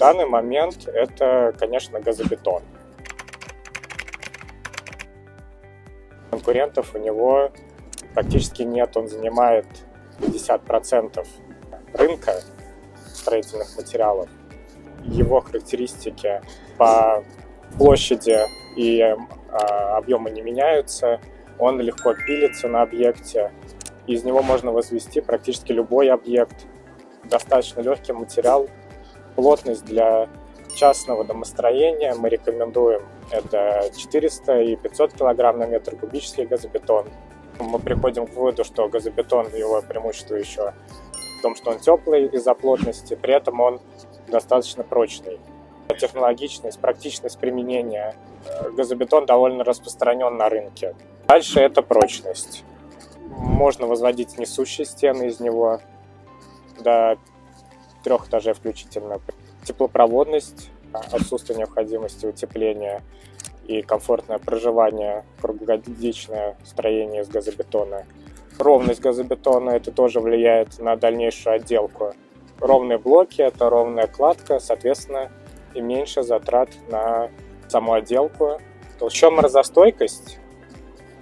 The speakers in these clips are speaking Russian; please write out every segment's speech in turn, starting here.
данный момент это, конечно, газобетон. Конкурентов у него практически нет, он занимает 50% рынка строительных материалов. Его характеристики по площади и объему не меняются, он легко пилится на объекте, из него можно возвести практически любой объект. Достаточно легкий материал, плотность для частного домостроения мы рекомендуем это 400 и 500 кг на метр кубический газобетон. Мы приходим к выводу, что газобетон, его преимущество еще в том, что он теплый из-за плотности, при этом он достаточно прочный. Технологичность, практичность применения. Газобетон довольно распространен на рынке. Дальше это прочность. Можно возводить несущие стены из него до 3 этажей включительно. Теплопроводность, отсутствие необходимости утепления и комфортное проживание, круглогодичное строение из газобетона. Ровность газобетона, это тоже влияет на дальнейшую отделку. Ровные блоки, это ровная кладка, соответственно, и меньше затрат на саму отделку. Толщина морозостойкость,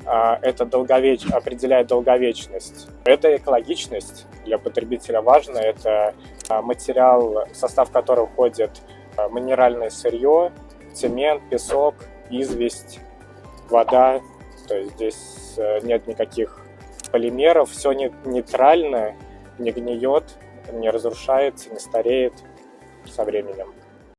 это определяет долговечность. Это экологичность для потребителя важно. Это материал, в состав которого входит минеральное сырье, цемент, песок, известь, вода. То есть здесь нет никаких полимеров, все нейтрально, не гниет, не разрушается, не стареет со временем.